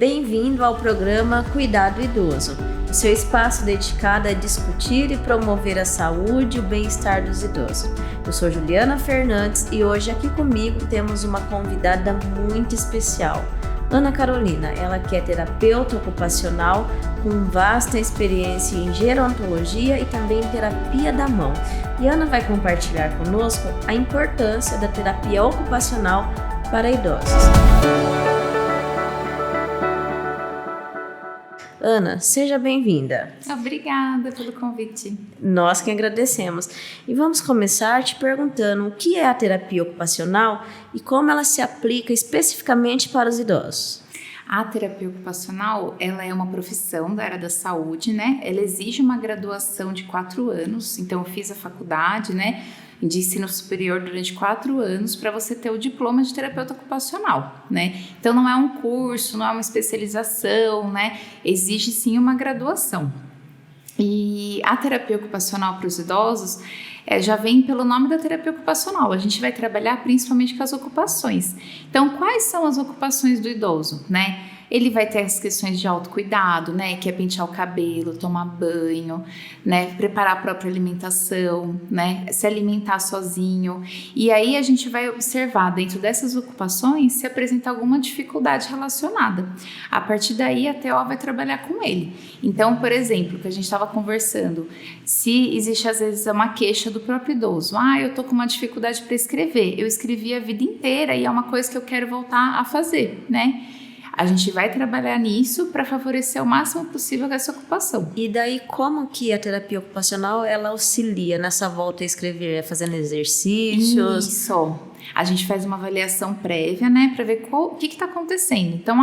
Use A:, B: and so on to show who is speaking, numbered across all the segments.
A: Bem-vindo ao programa Cuidado Idoso, o seu espaço dedicado a discutir e promover a saúde e o bem-estar dos idosos. Eu sou Juliana Fernandes e hoje aqui comigo temos uma convidada muito especial, Ana Carolina. Ela que é terapeuta ocupacional com vasta experiência em gerontologia e também terapia da mão. E Ana vai compartilhar conosco a importância da terapia ocupacional para idosos. Ana, seja bem-vinda.
B: Obrigada pelo convite.
A: Nós que agradecemos. E vamos começar te perguntando o que é a terapia ocupacional e como ela se aplica especificamente para os idosos.
B: A terapia ocupacional, ela é uma profissão da área da saúde, né? Ela exige uma graduação de 4 anos, então eu fiz a faculdade, né, de ensino superior durante 4 anos para você ter o diploma de terapeuta ocupacional, né? Então não é um curso, não é uma especialização, né? Exige sim uma graduação. E a terapia ocupacional para os idosos já vem pelo nome da terapia ocupacional. A gente vai trabalhar principalmente com as ocupações. Então, quais são as ocupações do idoso, né? Ele vai ter as questões de autocuidado, né? Que é pentear o cabelo, tomar banho, né? Preparar a própria alimentação, né? Se alimentar sozinho. E aí a gente vai observar dentro dessas ocupações se apresenta alguma dificuldade relacionada. A partir daí a TO vai trabalhar com ele. Então, por exemplo, que a gente estava conversando, se existe às vezes uma queixa do próprio idoso. Eu tô com uma dificuldade para escrever. Eu escrevi a vida inteira e é uma coisa que eu quero voltar a fazer, né? A gente vai trabalhar nisso para favorecer o máximo possível essa ocupação.
A: E daí, como que a terapia ocupacional ela auxilia nessa volta a escrever? É fazendo exercícios?
B: Isso. A gente faz uma avaliação prévia, né, para ver o que está acontecendo. Então,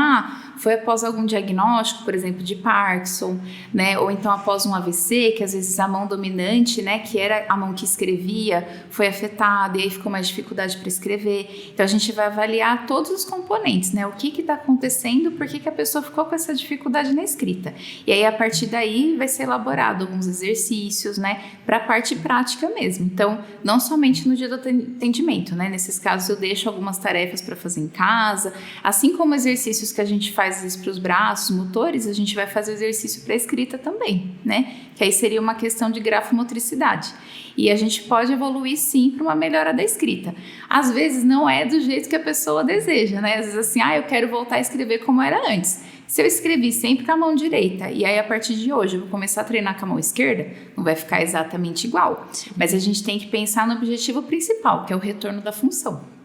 B: foi após algum diagnóstico, por exemplo, de Parkinson, né, ou então após um AVC, que às vezes a mão dominante, né, que era a mão que escrevia, foi afetada e aí ficou mais dificuldade para escrever. Então, a gente vai avaliar todos os componentes, né, o que está acontecendo, por que a pessoa ficou com essa dificuldade na escrita. E aí, a partir daí, vai ser elaborado alguns exercícios, né, para a parte prática mesmo. Então, não somente no dia do atendimento, né, nesses casos eu deixo algumas tarefas para fazer em casa, assim como exercícios que a gente faz para os braços, motores, a gente vai fazer exercício para escrita também, né? Que aí seria uma questão de grafomotricidade. E a gente pode evoluir sim para uma melhora da escrita. Às vezes não é do jeito que a pessoa deseja, né? Às vezes assim, eu quero voltar a escrever como era antes. Se eu escrevi sempre com a mão direita e aí a partir de hoje eu vou começar a treinar com a mão esquerda, não vai ficar exatamente igual. Mas a gente tem que pensar no objetivo principal, que é o retorno da função.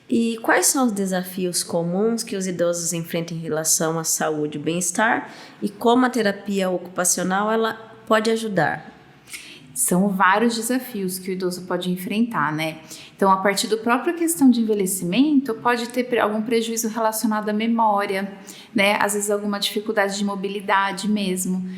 A: E quais são os desafios comuns que os idosos enfrentam em relação à saúde e bem-estar e como a terapia ocupacional ela pode ajudar?
B: São vários desafios que o idoso pode enfrentar, né? Então, a partir da própria questão de envelhecimento, pode ter algum prejuízo relacionado à memória, né? Às vezes alguma dificuldade de mobilidade mesmo.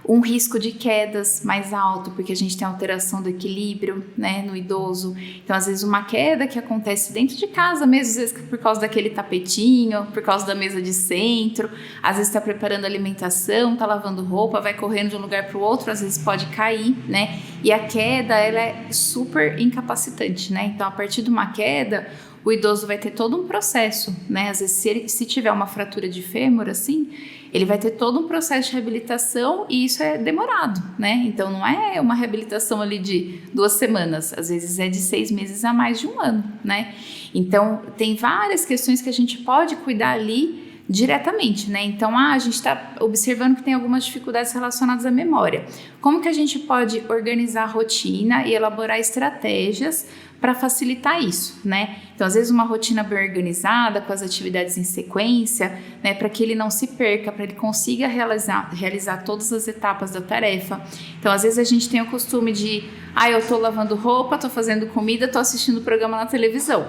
B: Um risco de quedas mais alto, porque a gente tem alteração do equilíbrio, né, no idoso. Então, às vezes, uma queda que acontece dentro de casa mesmo, às vezes por causa daquele tapetinho, por causa da mesa de centro, às vezes está preparando alimentação, está lavando roupa, vai correndo de um lugar para o outro, às vezes pode cair, né? E a queda, ela é super incapacitante, né? Então, a partir de uma queda, o idoso vai ter todo um processo, né? Às vezes, se tiver uma fratura de fêmur, assim, ele vai ter todo um processo de reabilitação e isso é demorado, né? Então, não é uma reabilitação ali de 2 semanas, às vezes é de 6 meses a mais de 1 ano, né? Então, tem várias questões que a gente pode cuidar ali diretamente, né? Então, a gente está observando que tem algumas dificuldades relacionadas à memória. Como que a gente pode organizar a rotina e elaborar estratégias para facilitar isso, né? Então, às vezes uma rotina bem organizada, com as atividades em sequência, né? Para que ele não se perca, para ele consiga realizar todas as etapas da tarefa. Então, às vezes a gente tem o costume de, eu tô lavando roupa, tô fazendo comida, tô assistindo o programa na televisão.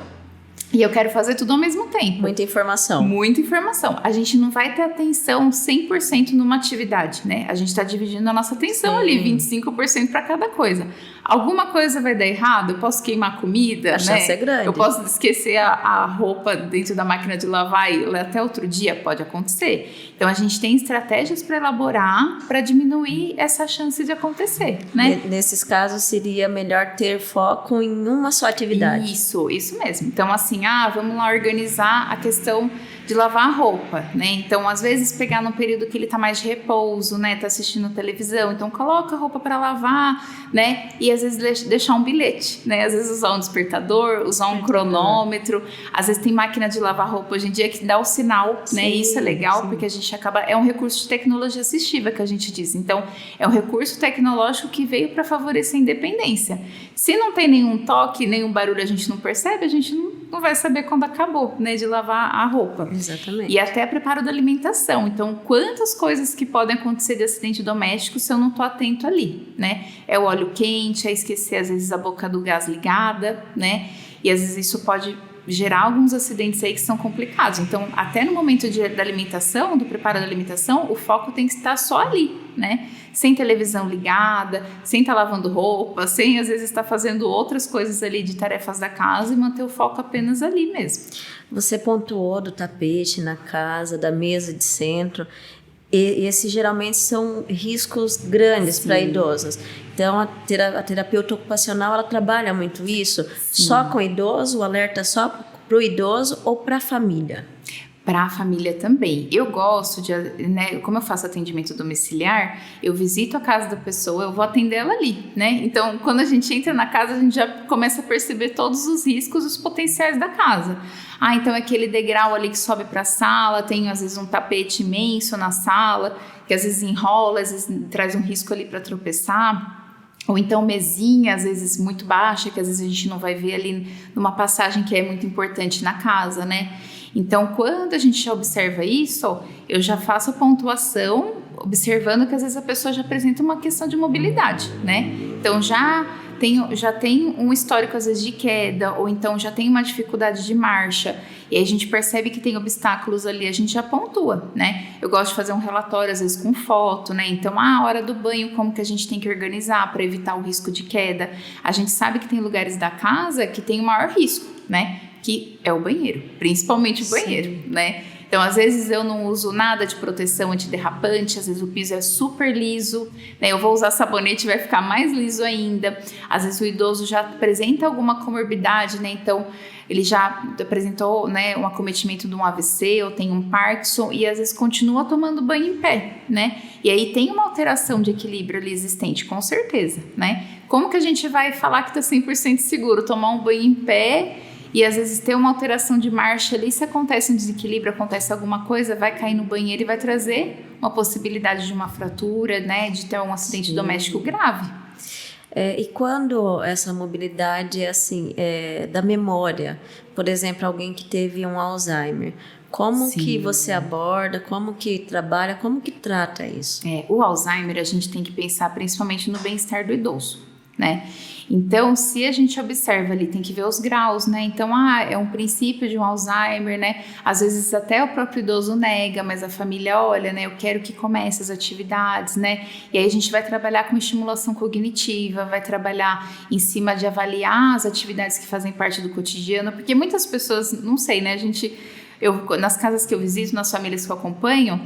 B: E eu quero fazer tudo ao mesmo tempo.
A: Muita informação.
B: Muita informação. A gente não vai ter atenção 100% numa atividade, né? A gente está dividindo a nossa atenção ali, 25% para cada coisa. Alguma coisa vai dar errado, eu posso queimar comida,
A: a chance é grande.
B: Eu posso esquecer a roupa dentro da máquina de lavar e até outro dia pode acontecer. Então, a gente tem estratégias para elaborar, para diminuir essa chance de acontecer, né?
A: Nesses casos, seria melhor ter foco em uma só atividade.
B: Isso mesmo. Então, assim, vamos lá organizar a questão de lavar a roupa, né? Então, às vezes, pegar num período que ele tá mais de repouso, né? Tá assistindo televisão, então coloca a roupa para lavar, né? E às vezes deixar um bilhete, né? Às vezes usar um despertador, usar um cronômetro. Às vezes tem máquina de lavar roupa hoje em dia que dá o sinal, sim, né? E isso é legal, sim, porque a gente acaba... É um recurso de tecnologia assistiva que a gente diz. Então, é um recurso tecnológico que veio para favorecer a independência. Se não tem nenhum toque, nenhum barulho, a gente não percebe, a gente não vai saber quando acabou, né, de lavar a roupa.
A: Exatamente.
B: E até preparo da alimentação. Então, quantas coisas que podem acontecer de acidente doméstico se eu não tô atento ali, né? É o óleo quente, é esquecer, às vezes, a boca do gás ligada, né? E, às vezes, isso pode gerar alguns acidentes aí que são complicados. Então, até no momento da alimentação, do preparo da alimentação, o foco tem que estar só ali, né? Sem televisão ligada, sem estar lavando roupa, sem às vezes estar fazendo outras coisas ali de tarefas da casa e manter o foco apenas ali mesmo.
A: Você pontuou do tapete na casa, da mesa de centro. E esses geralmente são riscos grandes para idosos. Então, a terapeuta ocupacional, ela trabalha muito isso. Sim. Só com idoso, o alerta só para o idoso ou para a família?
B: Para a família também. Eu gosto de, né, como eu faço atendimento domiciliar, eu visito a casa da pessoa, eu vou atender ela ali, né? Então, quando a gente entra na casa, a gente já começa a perceber todos os riscos, os potenciais da casa. Então é aquele degrau ali que sobe para a sala, tem às vezes um tapete imenso na sala, que às vezes enrola, às vezes traz um risco ali para tropeçar. Ou então mesinha, às vezes muito baixa, que às vezes a gente não vai ver ali numa passagem que é muito importante na casa, né? Então, quando a gente já observa isso, eu já faço a pontuação, observando que às vezes a pessoa já apresenta uma questão de mobilidade, né? Então, já tem um histórico, às vezes, de queda, ou então já tem uma dificuldade de marcha, e aí a gente percebe que tem obstáculos ali, a gente já pontua, né? Eu gosto de fazer um relatório, às vezes, com foto, né? Então, a hora do banho, como que a gente tem que organizar para evitar o risco de queda? A gente sabe que tem lugares da casa que tem o maior risco, né? Que é o banheiro, principalmente o banheiro, sim, né? Então, às vezes eu não uso nada de proteção antiderrapante, às vezes o piso é super liso, né? Eu vou usar sabonete e vai ficar mais liso ainda. Às vezes o idoso já apresenta alguma comorbidade, né? Então, ele já apresentou, né, um acometimento de um AVC ou tem um Parkinson e às vezes continua tomando banho em pé, né? E aí tem uma alteração de equilíbrio ali existente, com certeza, né? Como que a gente vai falar que tá 100% seguro? Tomar um banho em pé... E às vezes ter uma alteração de marcha ali, se acontece um desequilíbrio, acontece alguma coisa, vai cair no banheiro e vai trazer uma possibilidade de uma fratura, né? De ter um acidente, sim, doméstico grave.
A: E quando essa mobilidade é assim, da memória, por exemplo, alguém que teve um Alzheimer, como, sim, que você aborda, como que trabalha, como que trata isso?
B: O Alzheimer a gente tem que pensar principalmente no bem-estar do idoso, né? Então, se a gente observa ali, tem que ver os graus, né? Então, é um princípio de um Alzheimer, né? Às vezes até o próprio idoso nega, mas a família olha, né? Eu quero que comece as atividades, né? E aí a gente vai trabalhar com estimulação cognitiva, vai trabalhar em cima de avaliar as atividades que fazem parte do cotidiano, porque muitas pessoas, não sei, né? Nas casas que eu visito, nas famílias que eu acompanho,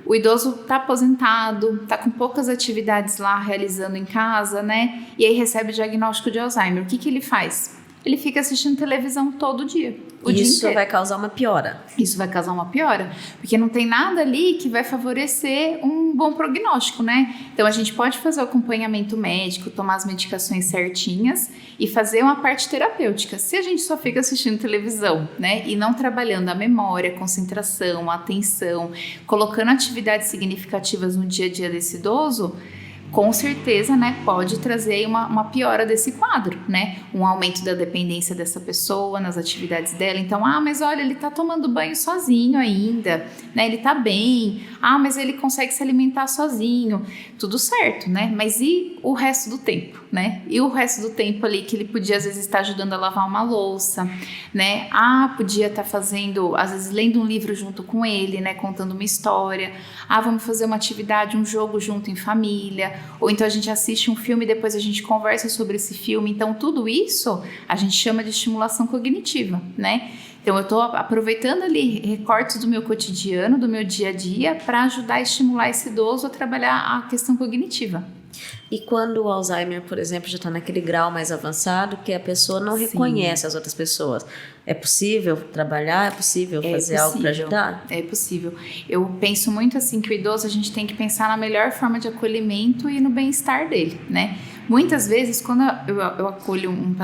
B: o idoso está aposentado, está com poucas atividades lá realizando em casa, né? E aí recebe o diagnóstico de Alzheimer. O que ele faz? Ele fica assistindo televisão todo dia.
A: Isso vai causar uma piora.
B: Isso vai causar uma piora, porque não tem nada ali que vai favorecer um bom prognóstico, né? Então a gente pode fazer o acompanhamento médico, tomar as medicações certinhas e fazer uma parte terapêutica. Se a gente só fica assistindo televisão, né, e não trabalhando a memória, a concentração, a atenção, colocando atividades significativas no dia a dia desse idoso, com certeza, né, pode trazer uma piora desse quadro, né? Um aumento da dependência dessa pessoa nas atividades dela. Então, mas olha, ele tá tomando banho sozinho ainda, né? Ele tá bem. Mas ele consegue se alimentar sozinho. Tudo certo, né? Mas e o resto do tempo, né? E o resto do tempo ali que ele podia, às vezes, estar ajudando a lavar uma louça, né? Podia estar fazendo, às vezes, lendo um livro junto com ele, né? Contando uma história. Vamos fazer uma atividade, um jogo junto em família. Ou então a gente assiste um filme e depois a gente conversa sobre esse filme. Então, tudo isso a gente chama de estimulação cognitiva, né? Então, eu estou aproveitando ali recortes do meu cotidiano, do meu dia a dia, para ajudar a estimular esse idoso a trabalhar a questão cognitiva.
A: E quando o Alzheimer, por exemplo, já está naquele grau mais avançado que a pessoa não reconhece as outras pessoas, é possível trabalhar? É possível fazer algo para ajudar?
B: É possível. Eu penso muito assim que o idoso, a gente tem que pensar na melhor forma de acolhimento e no bem-estar dele, né? Muitas vezes, quando eu acolho um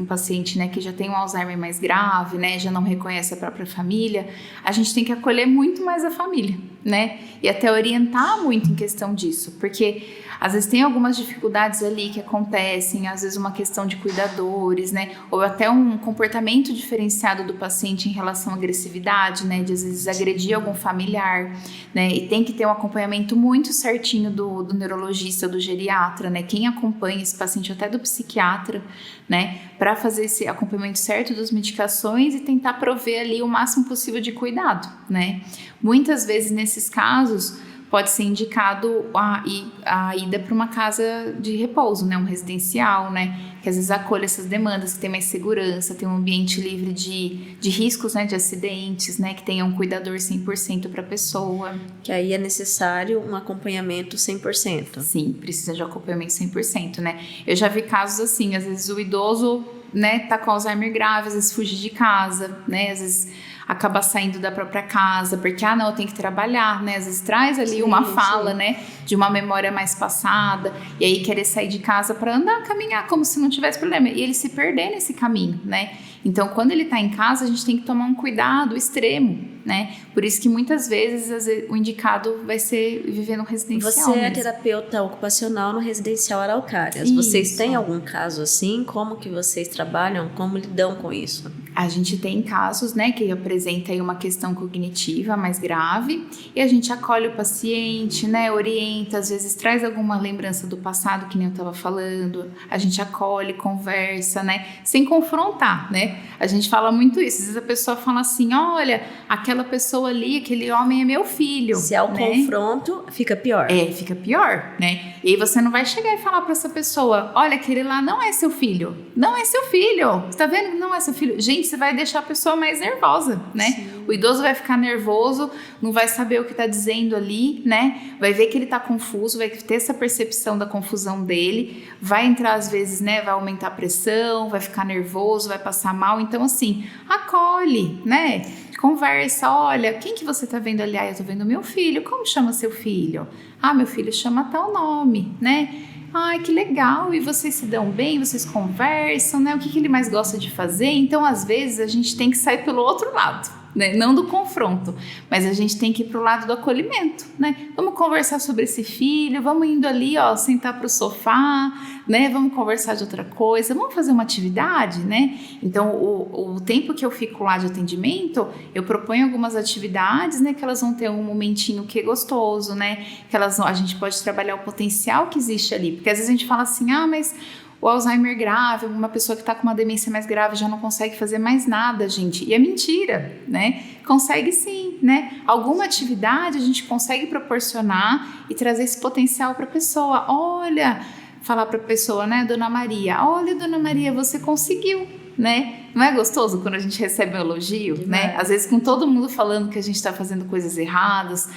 B: paciente, né, que já tem um Alzheimer mais grave, né, já não reconhece a própria família, a gente tem que acolher muito mais a família, né? E até orientar muito em questão disso, porque às vezes tem algumas dificuldades ali que acontecem, às vezes uma questão de cuidadores, né? Ou até um comportamento diferenciado do paciente em relação à agressividade, né? De às vezes agredir algum familiar, né? E tem que ter um acompanhamento muito certinho do neurologista, do geriatra, né? Quem acompanha esse paciente, até do psiquiatra, né? Para fazer esse acompanhamento certo das medicações e tentar prover ali o máximo possível de cuidado, né? Muitas vezes nesses casos pode ser indicado a ida para uma casa de repouso, né, um residencial, né, que às vezes acolhe essas demandas, que tem mais segurança, tem um ambiente livre de riscos, né, de acidentes, né, que tenha um cuidador 100% para a pessoa.
A: Que aí é necessário um acompanhamento 100%.
B: Sim, precisa de acompanhamento 100%, né. Eu já vi casos assim, às vezes o idoso, né, tá com Alzheimer grave, às vezes fuge de casa, né, às vezes acaba saindo da própria casa, porque, não, eu tenho que trabalhar, né? Às vezes traz ali uma fala, né? De uma memória mais passada, e aí querer sair de casa para andar, caminhar, como se não tivesse problema. E ele se perder nesse caminho, né? Então, quando ele está em casa, a gente tem que tomar um cuidado extremo, né? Por isso que muitas vezes o indicado vai ser viver no residencial.
A: Você é terapeuta ocupacional no residencial Araucárias. Isso. Vocês têm algum caso assim? Como que vocês trabalham? Como lidam com isso?
B: A gente tem casos, né, que apresenta aí uma questão cognitiva mais grave e a gente acolhe o paciente, né, orienta, às vezes traz alguma lembrança do passado, que nem eu estava falando, a gente acolhe, conversa, né, sem confrontar, né, a gente fala muito isso, às vezes a pessoa fala assim, olha, aquela pessoa ali, aquele homem é meu filho.
A: Se é o confronto, fica pior.
B: Fica pior, né, e aí você não vai chegar e falar para essa pessoa, olha, aquele lá não é seu filho, não é seu filho, você tá vendo que não é seu filho? Gente, você vai deixar a pessoa mais nervosa, né? Sim. O idoso vai ficar nervoso, não vai saber o que tá dizendo ali, né? Vai ver que ele tá confuso, vai ter essa percepção da confusão dele, vai entrar às vezes, né? Vai aumentar a pressão, vai ficar nervoso, vai passar mal. Então, assim, acolhe, né? Conversa, olha, quem que você tá vendo ali? Eu tô vendo meu filho, como chama seu filho? Meu filho chama tal nome, né? Ai, que legal, e vocês se dão bem, vocês conversam, né? O que ele mais gosta de fazer? Então, às vezes, a gente tem que sair pelo outro lado, né? Não do confronto, mas a gente tem que ir pro lado do acolhimento, né? Vamos conversar sobre esse filho, vamos indo ali, sentar pro sofá, né? Vamos conversar de outra coisa, vamos fazer uma atividade, né? Então, o tempo que eu fico lá de atendimento, eu proponho algumas atividades, né? Que elas vão ter um momentinho que é gostoso, né? Que a gente pode trabalhar o potencial que existe ali, porque às vezes a gente fala assim, mas o Alzheimer grave, uma pessoa que está com uma demência mais grave já não consegue fazer mais nada, gente. E é mentira, né? Consegue sim, né? Alguma atividade a gente consegue proporcionar e trazer esse potencial para a pessoa. Olha, falar para a pessoa, né, Dona Maria, olha, Dona Maria, você conseguiu, né? Não é gostoso quando a gente recebe um elogio, né? Às vezes com todo mundo falando que a gente está fazendo coisas erradas,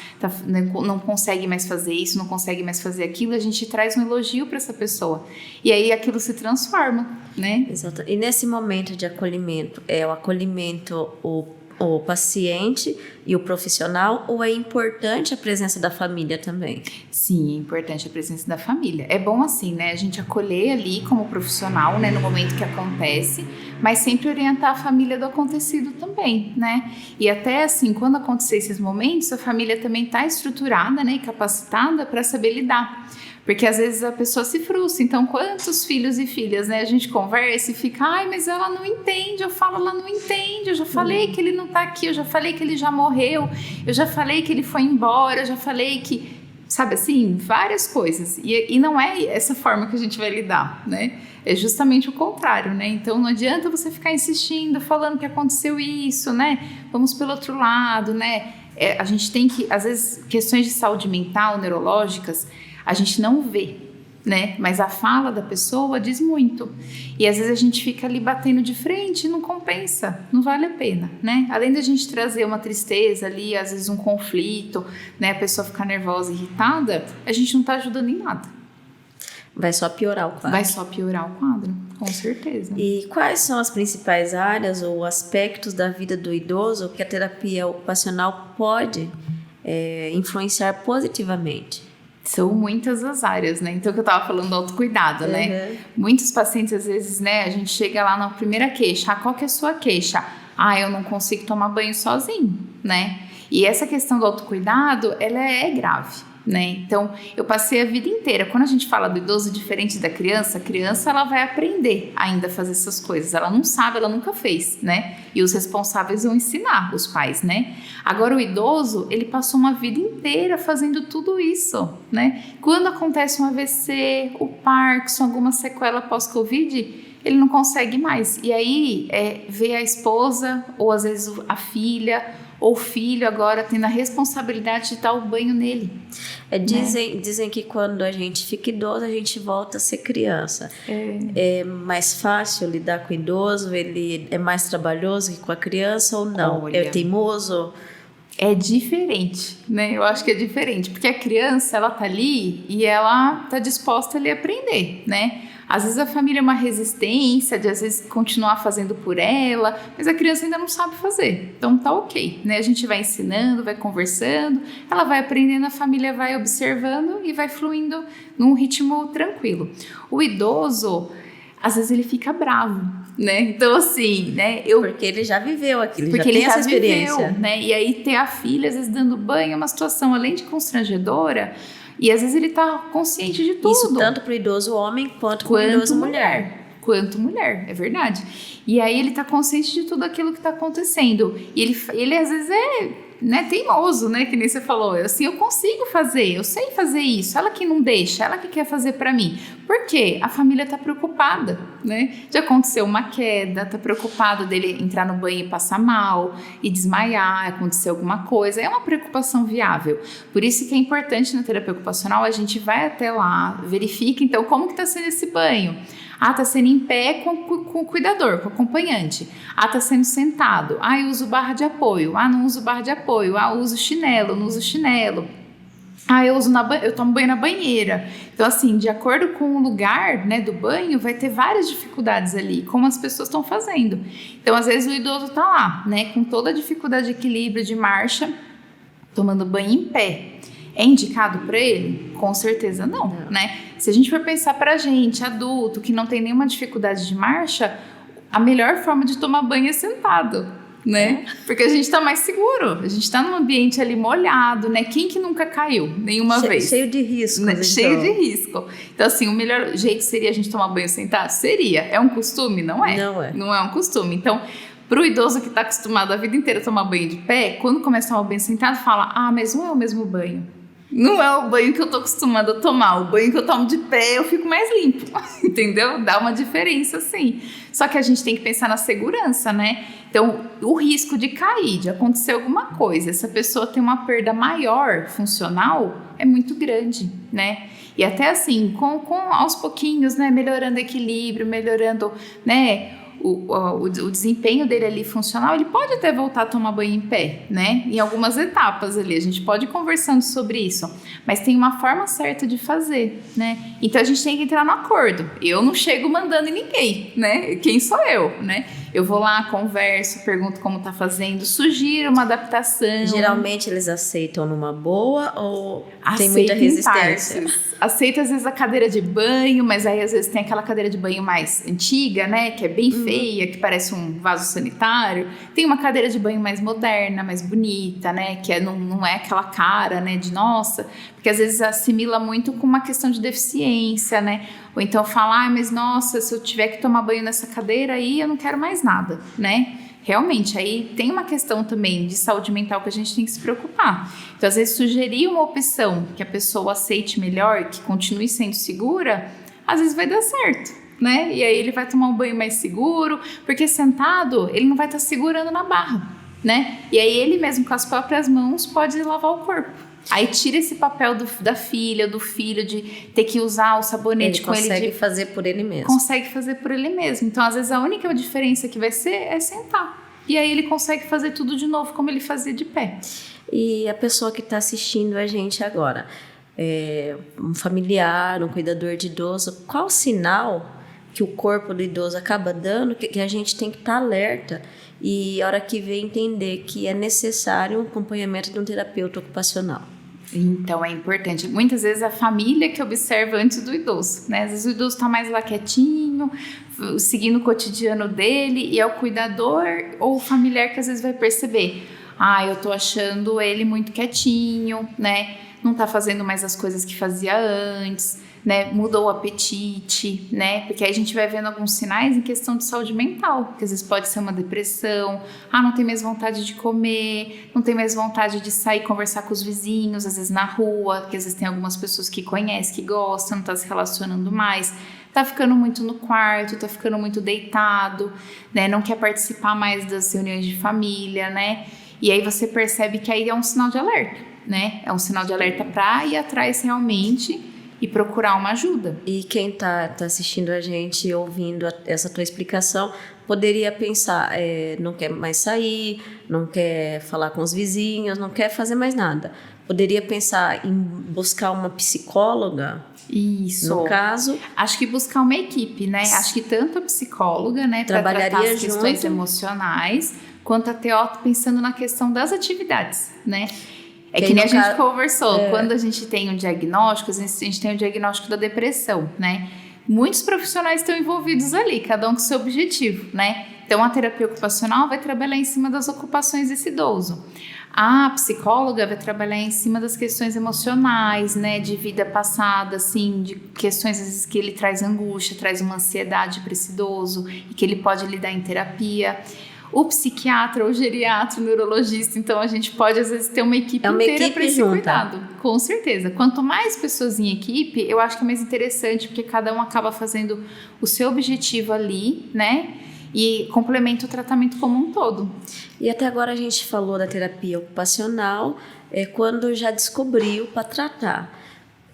B: não consegue mais fazer isso, não consegue mais fazer aquilo, a gente traz um elogio para essa pessoa. E aí aquilo se transforma, né?
A: Exato. E nesse momento de acolhimento, é o acolhimento, o paciente e o profissional, ou é importante a presença da família também?
B: Sim, é importante a presença da família. É bom assim, né, a gente acolher ali como profissional, né, no momento que acontece, mas sempre orientar a família do acontecido também, né? E até assim, quando acontecer esses momentos, a família também está estruturada, né, e capacitada para saber lidar. Porque às vezes a pessoa se frustra, então quantos filhos e filhas, né, a gente conversa e fica, mas ela não entende, eu falo, ela não entende, eu já falei que ele não tá aqui, eu já falei que ele já morreu, eu já falei que ele foi embora, eu já falei que, sabe assim, várias coisas, e não é essa forma que a gente vai lidar, né, é justamente o contrário, né, então não adianta você ficar insistindo, falando que aconteceu isso, né, vamos pelo outro lado, né, a gente tem que, às vezes, questões de saúde mental, neurológicas, a gente não vê, né? Mas a fala da pessoa diz muito. E às vezes a gente fica ali batendo de frente e não compensa, não vale a pena, né? Além da gente trazer uma tristeza ali, às vezes um conflito, né? A pessoa ficar nervosa, irritada, a gente não tá ajudando em nada.
A: Vai só piorar o quadro.
B: Vai só piorar o quadro, com certeza.
A: E quais são as principais áreas ou aspectos da vida do idoso que a terapia ocupacional pode influenciar positivamente?
B: São muitas as áreas, né? Então, que eu tava falando do autocuidado, né? Muitos pacientes, às vezes, né? A gente chega lá na primeira queixa. Qual que é a sua queixa? Eu não consigo tomar banho sozinho, né? E essa questão do autocuidado, ela é grave, né? Então, eu passei a vida inteira. Quando a gente fala do idoso diferente da criança, a criança, ela vai aprender ainda a fazer essas coisas. Ela não sabe, ela nunca fez, né? E os responsáveis vão ensinar, os pais, né? Agora, o idoso, ele passou uma vida inteira fazendo tudo isso, né? Quando acontece um AVC, o Parkinson, alguma sequela pós-Covid, ele não consegue mais. E aí, vê a esposa, ou às vezes a filha, ou o filho agora tendo a responsabilidade de dar o banho nele.
A: Dizem que quando a gente fica idoso, a gente volta a ser criança. É mais fácil lidar com o idoso? Ele é mais trabalhoso que com a criança ou não?
B: Olha,
A: é teimoso?
B: É diferente, né? Eu acho que é diferente, porque a criança, ela tá ali e ela tá disposta ali a aprender, né? Às vezes a família é uma resistência de, às vezes, continuar fazendo por ela, mas a criança ainda não sabe fazer. Então tá ok, né? A gente vai ensinando, vai conversando, ela vai aprendendo, a família vai observando e vai fluindo num ritmo tranquilo. O idoso, às vezes ele fica bravo, né? Então assim, né?
A: Porque ele já viveu aquilo, já tem essa experiência.
B: Viveu, né? E aí ter a filha, às vezes, dando banho é uma situação, além de constrangedora, e às vezes ele tá consciente de tudo.
A: Isso tanto pro idoso homem quanto pro idoso mulher.
B: Quanto mulher, é verdade. E aí ele tá consciente de tudo aquilo que tá acontecendo. E ele às vezes né, teimoso, né? Que nem você falou. Assim, eu consigo fazer, eu sei fazer isso. Ela que não deixa, ela que quer fazer pra mim. Por quê? A família tá preocupada, né? Já aconteceu uma queda, tá preocupado dele entrar no banho e passar mal, e desmaiar, acontecer alguma coisa. É uma preocupação viável. Por isso que é importante na terapia ocupacional, a gente vai até lá, verifica, então, como que tá sendo esse banho? Tá sendo em pé com o cuidador, com o acompanhante. Tá sendo sentado. Eu uso barra de apoio. Não uso barra de apoio. Uso chinelo, não uso chinelo. Eu tomo banho na banheira. Então, assim, de acordo com o lugar, né, do banho, vai ter várias dificuldades ali, como as pessoas estão fazendo. Então, às vezes, o idoso tá lá, né, com toda a dificuldade de equilíbrio, de marcha, tomando banho em pé. É indicado para ele? Com certeza não, né? Se a gente for pensar pra gente, adulto, que não tem nenhuma dificuldade de marcha, a melhor forma de tomar banho é sentado, né? Porque a gente tá mais seguro, a gente tá num ambiente ali molhado, né? Quem que nunca caiu nenhuma vez?
A: Cheio de riscos,
B: né?
A: Então.
B: Cheio de risco. Então, assim, o melhor jeito seria a gente tomar banho sentado? Seria. É um costume? Não é. Não é um costume. Então, pro idoso que está acostumado a vida inteira a tomar banho de pé, quando começa a tomar banho sentado, fala, mas não é o mesmo banho. Não é o banho que eu tô acostumada a tomar. O banho que eu tomo de pé, eu fico mais limpo. Entendeu? Dá uma diferença, sim. Só que a gente tem que pensar na segurança, né? Então, o risco de cair, de acontecer alguma coisa, essa pessoa tem uma perda maior funcional, é muito grande, né? E até assim, com aos pouquinhos, né? Melhorando o equilíbrio, melhorando, né? O desempenho dele ali funcional, ele pode até voltar a tomar banho em pé, né? Em algumas etapas ali, a gente pode ir conversando sobre isso, mas tem uma forma certa de fazer, né? Então a gente tem que entrar no acordo. Eu não chego mandando em ninguém, né? Quem sou eu, né? Eu vou lá, converso, pergunto como tá fazendo, sugiro uma adaptação.
A: Geralmente eles aceitam numa boa ou tem muita resistência?
B: Aceita às vezes a cadeira de banho, mas aí às vezes tem aquela cadeira de banho mais antiga, né? Que é bem feia, que parece um vaso sanitário. Tem uma cadeira de banho mais moderna, mais bonita, né? Que não é aquela cara, né? De nossa, porque às vezes assimila muito com uma questão de deficiência, né? Ou então fala, mas nossa, se eu tiver que tomar banho nessa cadeira aí, eu não quero mais nada, né? Realmente, aí tem uma questão também de saúde mental que a gente tem que se preocupar. Então, às vezes, sugerir uma opção que a pessoa aceite melhor, que continue sendo segura, às vezes vai dar certo, né? E aí ele vai tomar um banho mais seguro, porque sentado, ele não vai estar segurando na barra, né? E aí ele mesmo, com as próprias mãos, pode lavar o corpo. Aí tira esse papel da filha, do filho, de ter que usar o sabonete com ele.
A: Ele consegue fazer por ele mesmo.
B: Consegue fazer por ele mesmo. Então, às vezes, a única diferença que vai ser é sentar. E aí ele consegue fazer tudo de novo como ele fazia de pé.
A: E a pessoa que está assistindo a gente agora, um familiar, um cuidador de idoso, qual sinal que o corpo do idoso acaba dando que a gente tem que estar alerta e a hora que vê entender que é necessário um acompanhamento de um terapeuta ocupacional?
B: Então, é importante. Muitas vezes a família que observa antes do idoso, né? Às vezes o idoso está mais lá quietinho, seguindo o cotidiano dele, e é o cuidador ou o familiar que às vezes vai perceber: eu tô achando ele muito quietinho, né? Não tá fazendo mais as coisas que fazia antes, né? Mudou o apetite, né? Porque aí a gente vai vendo alguns sinais em questão de saúde mental, que às vezes pode ser uma depressão, não tem mais vontade de comer, não tem mais vontade de sair conversar com os vizinhos, às vezes na rua, que às vezes tem algumas pessoas que conhecem, que gostam, não tá se relacionando mais, tá ficando muito no quarto, tá ficando muito deitado, né? Não quer participar mais das reuniões de família, né? E aí você percebe que aí é um sinal de alerta, né? É um sinal de alerta para ir atrás realmente e procurar uma ajuda.
A: E quem tá assistindo a gente, ouvindo essa tua explicação, poderia pensar, não quer mais sair, não quer falar com os vizinhos, não quer fazer mais nada. Poderia pensar em buscar uma psicóloga?
B: Isso.
A: No caso,
B: acho que buscar uma equipe, né? Acho que tanto a psicóloga, né, para tratar as questões emocionais, quanto a TO pensando na questão das atividades, né? Que nem a gente conversou, quando a gente tem um diagnóstico, a gente tem o diagnóstico da depressão, né? Muitos profissionais estão envolvidos ali, cada um com seu objetivo, né? Então, a terapia ocupacional vai trabalhar em cima das ocupações desse idoso. A psicóloga vai trabalhar em cima das questões emocionais, né? De vida passada, assim, de questões às vezes que ele traz angústia, traz uma ansiedade para esse idoso e que ele pode lidar em terapia. O psiquiatra, o geriatra, o neurologista, então a gente pode às vezes ter uma equipe inteira para esse cuidado. Com certeza. Quanto mais pessoas em equipe, eu acho que é mais interessante, porque cada um acaba fazendo o seu objetivo ali, né? E complementa o tratamento como um todo.
A: E até agora a gente falou da terapia ocupacional, quando já descobriu para tratar.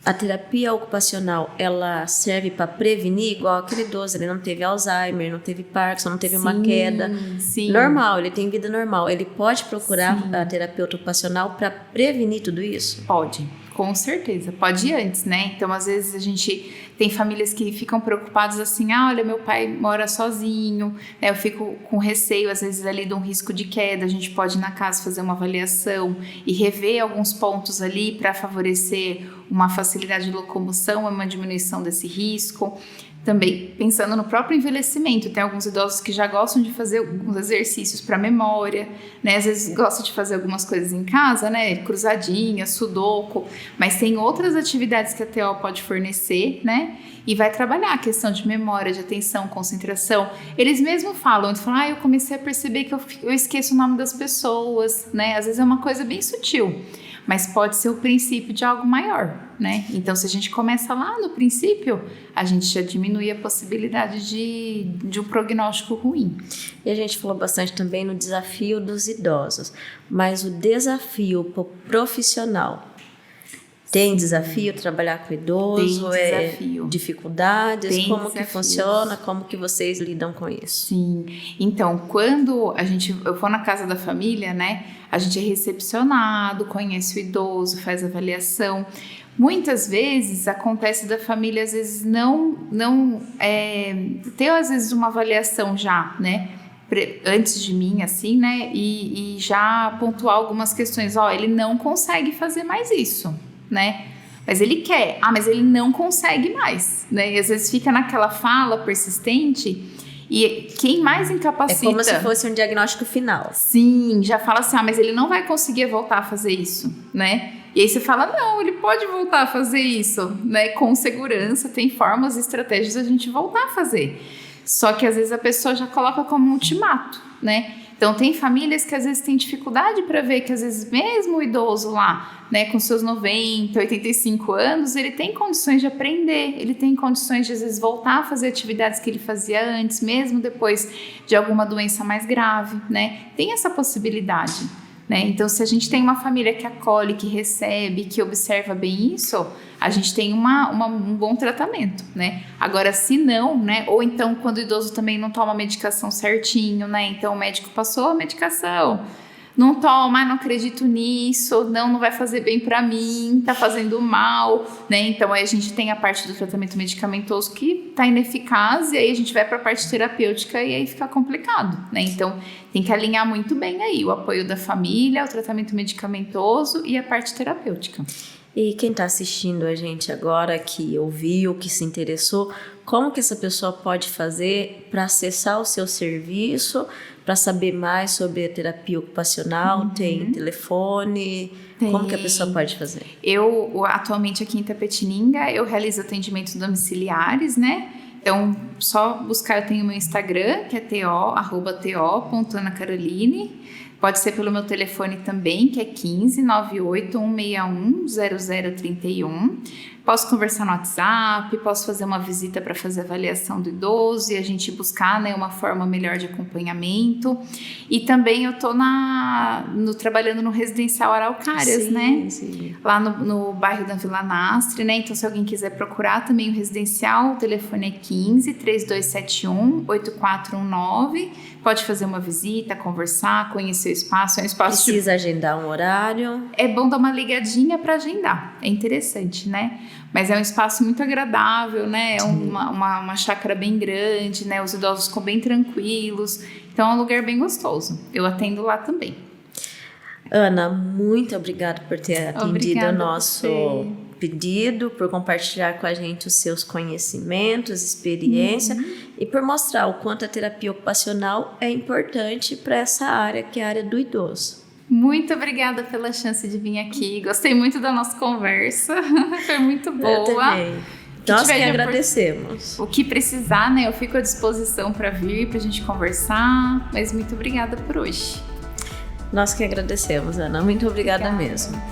A: A terapia ocupacional, ela serve para prevenir, igual aquele idoso, ele não teve Alzheimer, não teve Parkinson, não teve uma queda.
B: Sim.
A: Normal, ele tem vida normal. Ele pode procurar a terapeuta ocupacional para prevenir tudo isso?
B: Pode, com certeza. Pode ir antes, né? Então, às vezes, a gente tem famílias que ficam preocupadas assim, olha, meu pai mora sozinho, né? Eu fico com receio, às vezes, ali de um risco de queda. A gente pode ir na casa fazer uma avaliação e rever alguns pontos ali para favorecer uma facilidade de locomoção, uma diminuição desse risco. Também pensando no próprio envelhecimento, tem alguns idosos que já gostam de fazer alguns exercícios para memória, né? Às vezes gostam de fazer algumas coisas em casa, né? Cruzadinha, sudoku, mas tem outras atividades que a TO pode fornecer, né? E vai trabalhar a questão de memória, de atenção, concentração. Eles mesmos falam, eu comecei a perceber que eu esqueço o nome das pessoas, né? Às vezes é uma coisa bem sutil, mas pode ser o princípio de algo maior, né? Então, se a gente começa lá no princípio, a gente já diminui a possibilidade de um prognóstico ruim.
A: E a gente falou bastante também no desafio dos idosos, mas o desafio profissional. Tem desafio trabalhar com idoso?
B: Tem desafio.
A: Dificuldades?
B: Tem
A: como
B: desafios.
A: Que funciona? Como que vocês lidam com isso?
B: Sim. Então, quando eu for na casa da família, né? A gente é recepcionado, conhece o idoso, faz avaliação. Muitas vezes acontece da família, às vezes, não ter, às vezes, uma avaliação já, né? Antes de mim, assim, né? E já pontuar algumas questões. Ele não consegue fazer mais isso, né? Mas ele quer. Mas ele não consegue mais, né? E às vezes fica naquela fala persistente. E quem mais incapacita...
A: É como se fosse um diagnóstico final.
B: Sim, já fala assim, mas ele não vai conseguir voltar a fazer isso, né? E aí você fala, não, ele pode voltar a fazer isso, né? Com segurança, tem formas e estratégias de a gente voltar a fazer. Só que às vezes a pessoa já coloca como um ultimato, né? Então tem famílias que às vezes têm dificuldade para ver que às vezes mesmo o idoso lá, né, com seus 90, 85 anos, ele tem condições de aprender, ele tem condições de às vezes voltar a fazer atividades que ele fazia antes, mesmo depois de alguma doença mais grave, né? Tem essa possibilidade, né? Então, se a gente tem uma família que acolhe, que recebe, que observa bem isso, a gente tem um bom tratamento, né? Agora, se não, né? Ou então, quando o idoso também não toma a medicação certinho, né? Então, o médico passou a medicação, não toma, não acredito nisso, não vai fazer bem para mim, tá fazendo mal, né? Então aí a gente tem a parte do tratamento medicamentoso que tá ineficaz e aí a gente vai para a parte terapêutica e aí fica complicado, né? Então tem que alinhar muito bem aí o apoio da família, o tratamento medicamentoso e a parte terapêutica.
A: E quem está assistindo a gente agora, que ouviu, que se interessou, como que essa pessoa pode fazer para acessar o seu serviço, para saber mais sobre a terapia ocupacional? Tem telefone?
B: Tem.
A: Como que a pessoa pode fazer?
B: Eu, atualmente aqui em Itapetininga, eu realizo atendimentos domiciliares, né? Então, só buscar, eu tenho meu Instagram, que é @to.anacaroline. Pode ser pelo meu telefone também, que é 15 98 161 0031. Posso conversar no WhatsApp, posso fazer uma visita para fazer avaliação do idoso e a gente buscar, né, uma forma melhor de acompanhamento. E também eu tô trabalhando no Residencial Araucárias,
A: Sim,
B: né?
A: sim.
B: Lá no bairro da Vila Nastre, né? Então, se alguém quiser procurar também o Residencial, o telefone é 15 3271 8419. Pode fazer uma visita, conversar, conhecer o espaço. É um espaço
A: Precisa agendar um horário?
B: É bom dar uma ligadinha para agendar. É interessante, né? Mas é um espaço muito agradável, né? É uma chácara bem grande, né? Os idosos ficam bem tranquilos. Então é um lugar bem gostoso. Eu atendo lá também.
A: Ana, muito obrigada por ter atendido o nosso pedido, por compartilhar com a gente os seus conhecimentos, experiência e por mostrar o quanto a terapia ocupacional é importante para essa área, que é a área do idoso.
B: Muito obrigada pela chance de vir aqui. Gostei muito da nossa conversa. Foi muito boa.
A: Eu também. Nós que agradecemos.
B: O que precisar, né? Eu fico à disposição para vir, para a gente conversar. Mas muito obrigada por hoje.
A: Nós que agradecemos, Ana. Muito obrigada mesmo.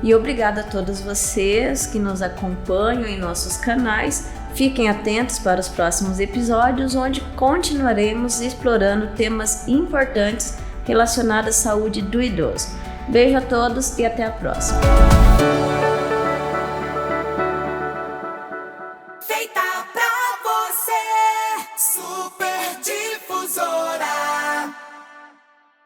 A: E obrigada a todos vocês que nos acompanham em nossos canais. Fiquem atentos para os próximos episódios, onde continuaremos explorando temas importantes relacionados à saúde do idoso. Beijo a todos e até a próxima.